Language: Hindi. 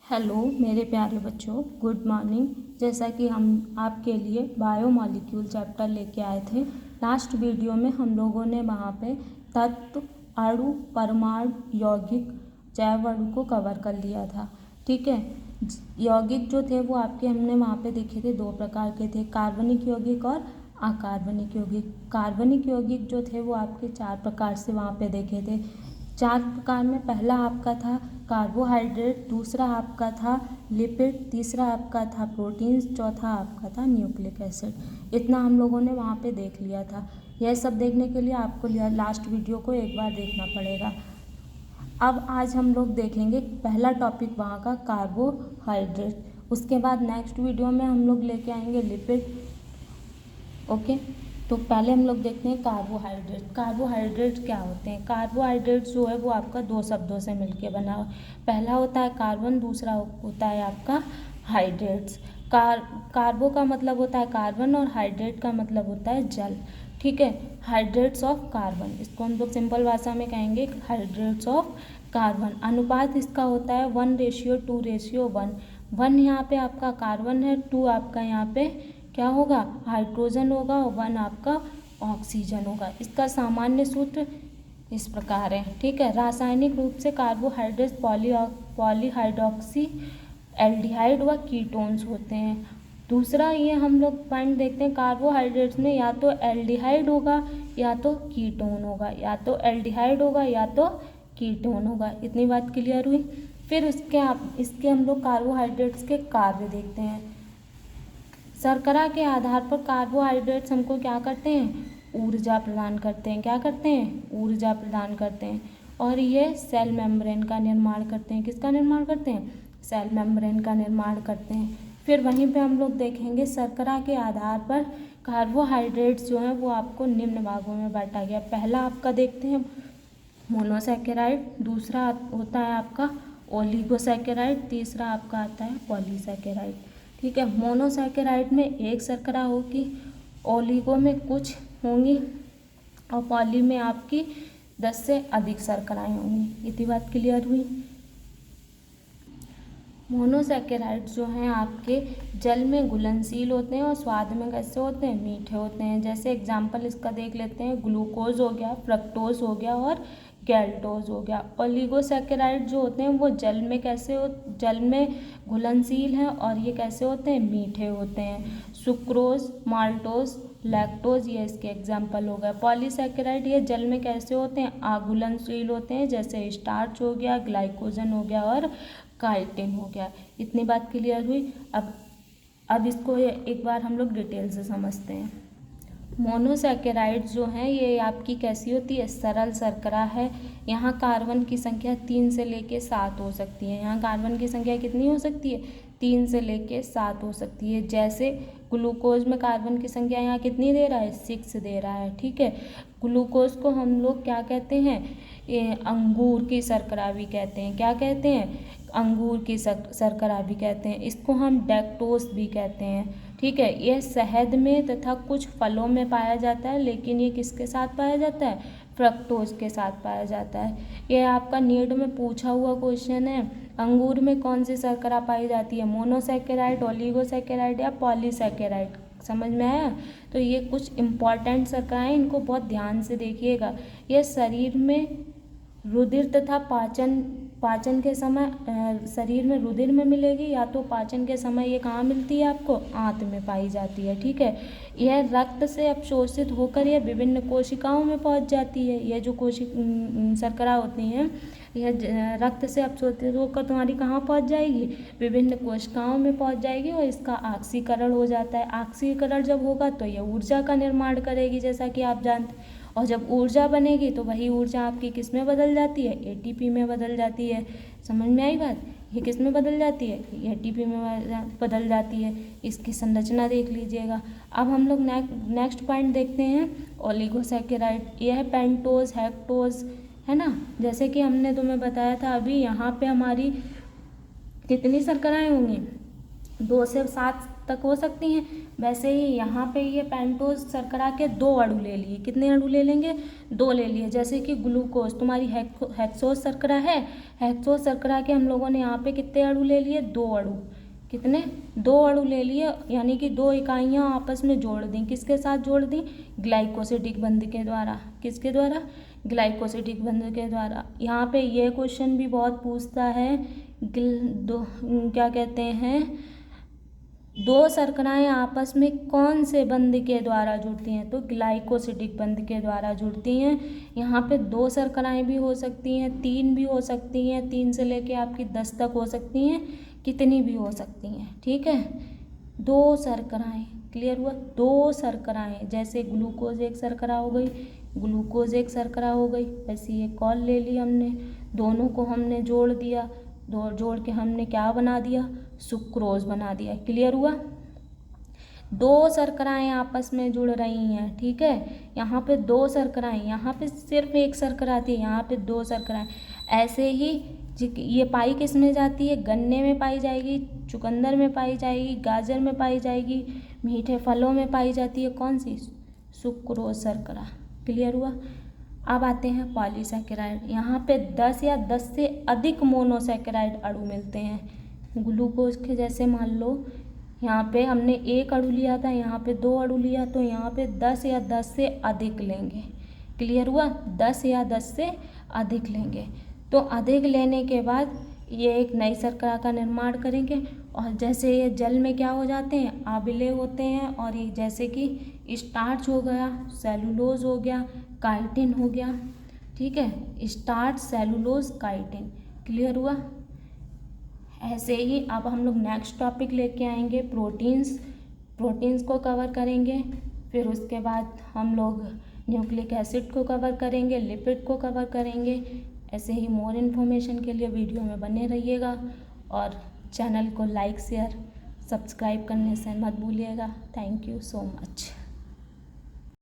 हेलो मेरे प्यारे बच्चों, गुड मॉर्निंग। जैसा कि हम आपके लिए बायोमॉलिक्यूल चैप्टर लेके आए थे। लास्ट वीडियो में हम लोगों ने वहाँ पे तत्व, अणु, परमाणु, यौगिक, जैव अणु को कवर कर लिया था। ठीक है। यौगिक जो थे वो आपके हमने वहाँ पे देखे थे, दो प्रकार के थे, कार्बनिक यौगिक और अकार्बनिक यौगिक। कार्बनिक यौगिक जो थे वो आपके 4 प्रकार से वहाँ पे देखे थे। 4 प्रकार में पहला आपका था कार्बोहाइड्रेट, दूसरा आपका था लिपिड, तीसरा आपका था प्रोटीन्स, चौथा आपका था न्यूक्लिक एसिड। इतना हम लोगों ने वहाँ पे देख लिया था। यह सब देखने के लिए आपको लास्ट वीडियो को एक बार देखना पड़ेगा। अब आज हम लोग देखेंगे पहला टॉपिक वहाँ का कार्बोहाइड्रेट। उसके बाद नेक्स्ट वीडियो में हम लोग लेके आएंगे लिपिड। ओके, तो पहले हम लोग देखते हैं कार्बोहाइड्रेट। कार्बोहाइड्रेट क्या होते हैं? कार्बोहाइड्रेट जो है वो आपका 2 शब्दों से मिलके बना हुआ। पहला होता है कार्बन, दूसरा होता है आपका हाइड्रेट्स। कार्बो का मतलब होता है कार्बन और हाइड्रेट का मतलब होता है जल। ठीक है, हाइड्रेट्स ऑफ कार्बन, इसको हम लोग सिंपल भाषा में कहेंगे हाइड्रेट्स ऑफ कार्बन। अनुपात इसका होता है 1:2:1। 1 यहाँ पे आपका कार्बन है, 2 आपका यहाँ पे क्या होगा, हाइड्रोजन होगा, और 1 आपका ऑक्सीजन होगा। इसका सामान्य सूत्र इस प्रकार है। ठीक है, रासायनिक रूप से कार्बोहाइड्रेट पॉलीहाइड्रोक्सी एल्डिहाइड व कीटोन्स होते हैं। दूसरा ये हम लोग पॉइंट देखते हैं, कार्बोहाइड्रेट्स में या तो एल्डिहाइड होगा या तो कीटोन होगा, या तो एल्डिहाइड होगा या तो कीटोन होगा। इतनी बात क्लियर हुई। फिर इसके हम लोग कार्बोहाइड्रेट्स के कार्य देखते हैं। शर्करा के आधार पर कार्बोहाइड्रेट्स हमको क्या करते हैं, ऊर्जा प्रदान करते हैं। क्या करते हैं? ऊर्जा प्रदान करते हैं। और ये सेल मेम्ब्रेन का निर्माण करते हैं। किसका निर्माण करते हैं? सेल मेम्ब्रेन का निर्माण करते हैं। फिर वहीं पे हम लोग देखेंगे शर्करा के आधार पर कार्बोहाइड्रेट्स जो हैं वो आपको निम्न भागों में बांटा गया। पहला आपका देखते हैं मोनोसैकेराइड, दूसरा होता है आपका ओलिगोसैकेराइड, तीसरा आपका आता है पॉलीसैकेराइड। ठीक है, मोनोसैकेराइड में एक शर्करा होगी, ओलिगो में कुछ होंगी, और पॉली में आपकी 10 से अधिक शर्कराएँ होंगी। इतनी बात क्लियर हुई। मोनोसैकेराइड्स जो हैं आपके जल में घुलनशील होते हैं और स्वाद में कैसे होते हैं, मीठे होते हैं। जैसे एग्जाम्पल इसका देख लेते हैं, ग्लूकोज हो गया, फ्रक्टोज हो गया और गैल्टोज हो गया। ओलिगोसैकेराइड जो होते हैं वो जल में घुलनशील हैं और ये कैसे होते हैं, मीठे होते हैं। सुक्रोज, माल्टोज, लैक्टोज ये इसके एग्जाम्पल हो गए। पॉलीसैकेराइड ये जल में कैसे होते हैं, अघुलनशील होते हैं, जैसे स्टार्च हो गया, ग्लाइकोजन हो गया और काइटिन हो गया। इतनी बात क्लियर हुई। अब इसको एक बार हम लोग डिटेल से समझते हैं। मोनोसैकेराइड्स जो हैं ये आपकी कैसी होती है, सरल शर्करा है। यहाँ कार्बन की संख्या 3 से लेके 7 हो सकती है। यहाँ कार्बन की संख्या कितनी हो सकती है, 3 से लेके 7 हो सकती है। जैसे ग्लूकोज में कार्बन की संख्या यहाँ कितनी दे रहा है, 6 दे रहा है। ठीक है, ग्लूकोज को हम लोग क्या कहते हैं, ये अंगूर की शर्करा भी कहते हैं। क्या कहते हैं, अंगूर की शर्करा भी कहते हैं। इसको हम डेक्टोस भी कहते हैं। ठीक है, यह शहद में तथा कुछ फलों में पाया जाता है, लेकिन ये किसके साथ पाया जाता है, फ्रक्टोज के साथ पाया जाता है। यह आपका नीट में पूछा हुआ क्वेश्चन है। अंगूर में कौन सी शर्करा पाई जाती है, मोनोसैकेराइड, ओलिगोसैकेराइड या पॉलीसैकेराइड? समझ में आया? तो ये कुछ इम्पॉर्टेंट शर्कराएं, इनको बहुत ध्यान से देखिएगा। यह शरीर में रुधिर तथा पाचन के समय शरीर में रुधिर में मिलेगी, या तो पाचन के समय ये कहाँ मिलती है आपको, आंत में पाई जाती है। ठीक है, यह रक्त से अवशोषित होकर यह विभिन्न कोशिकाओं में पहुंच जाती है। यह जो शर्करा होती हैं यह रक्त से अवशोषित होकर तुम्हारी कहाँ पहुंच जाएगी, विभिन्न कोशिकाओं में पहुंच जाएगी, और इसका ऑक्सीकरण हो जाता है। ऑक्सीकरण जब होगा तो यह ऊर्जा का निर्माण करेगी, जैसा कि आप जानते हैं। और जब ऊर्जा बनेगी तो वही ऊर्जा आपकी किस में बदल जाती है, एटीपी में बदल जाती है। समझ में आई बात? ये किस में बदल जाती है, एटीपी में बदल जाती है। इसकी संरचना देख लीजिएगा। अब हम लोग नेक्स्ट पॉइंट देखते हैं, ओलिगोसैकेराइड। यह है पेंटोज, हेक्टोज, है ना। जैसे कि हमने तुम्हें बताया था अभी, यहाँ पे हमारी कितनी शर्कराएँ होंगी, 2 से 7 तक हो सकती हैं। वैसे ही यहाँ पे ये पेंटोज शर्करा के 2 अणु ले लिए। कितने अणु ले लेंगे? 2 ले लिए। जैसे कि ग्लूकोज तुम्हारी हेक्सोज शर्करा है, हेक्सोज शर्करा के हम लोगों ने यहाँ पे कितने अणु ले लिए? 2 अणु। कितने? 2 अणु ले लिए, यानी कि 2 इकाइयाँ आपस में जोड़ दी। किसके साथ जोड़ दी? ग्लाइकोसिडिक बंध के द्वारा। किसके द्वारा? ग्लाइकोसिडिक बंध के द्वारा। यहाँ पे ये क्वेश्चन भी बहुत पूछता है, क्या कहते हैं, 2 शर्कराएँ आपस में कौन से बंध के द्वारा जुड़ती हैं? तो ग्लाइकोसिडिक बंध के द्वारा जुड़ती हैं। यहाँ पे 2 शर्कराएँ भी हो सकती हैं, 3 भी हो सकती हैं, 3 से लेके आपकी 10 तक हो सकती हैं, कितनी भी हो सकती हैं। ठीक है, 2 शर्कराएँ। क्लियर हुआ? 2 शर्कराएँ, जैसे ग्लूकोज एक शर्करा हो गई, ग्लूकोज एक शर्करा हो गई, ऐसी एक और ले ली हमने, दोनों को हमने जोड़ दिया, जोड़ के हमने क्या बना दिया? सुक्रोज बना दिया। क्लियर हुआ? 2 शर्कराएँ आपस में जुड़ रही हैं। ठीक है, यहाँ पे 2 शर्कराएँ, यहाँ पे सिर्फ एक शर्करा थी, यहाँ पे 2 शर्कराएँ। ऐसे ही ये पाई किस में जाती है? गन्ने में पाई जाएगी, चुकंदर में पाई जाएगी, गाजर में पाई जाएगी, मीठे फलों में पाई जाती है। कौन सी? सुक्रोज शर्करा। क्लियर हुआ? अब आते हैं पॉलीसैकेराइड। यहाँ पे 10 या 10 से अधिक मोनोसैकेराइड अणु मिलते हैं। ग्लूकोज के जैसे मान लो यहाँ पे हमने 1 अणु लिया था, यहाँ पे 2 अणु लिया, तो यहाँ पे 10 या 10 से अधिक लेंगे। क्लियर हुआ? 10 या 10 से अधिक लेंगे। तो अधिक लेने के बाद ये एक नई शर्करा का निर्माण करेंगे, और जैसे ये जल में क्या हो जाते हैं? आबिले होते हैं, और ये जैसे कि स्टार्च हो गया, सेलुलोज हो गया, काइटिन हो गया। ठीक है, स्टार्च, सेलुलोज, काइटिन। क्लियर हुआ? ऐसे ही अब हम लोग नेक्स्ट टॉपिक लेके आएंगे प्रोटीन्स। प्रोटीन्स को कवर करेंगे, फिर उसके बाद हम लोग न्यूक्लिक एसिड को कवर करेंगे, लिपिड को कवर करेंगे। ऐसे ही मोर इन्फॉर्मेशन के लिए वीडियो में बने रहिएगा, और चैनल को लाइक, शेयर, सब्सक्राइब करने से मत भूलिएगा। Thank you so much.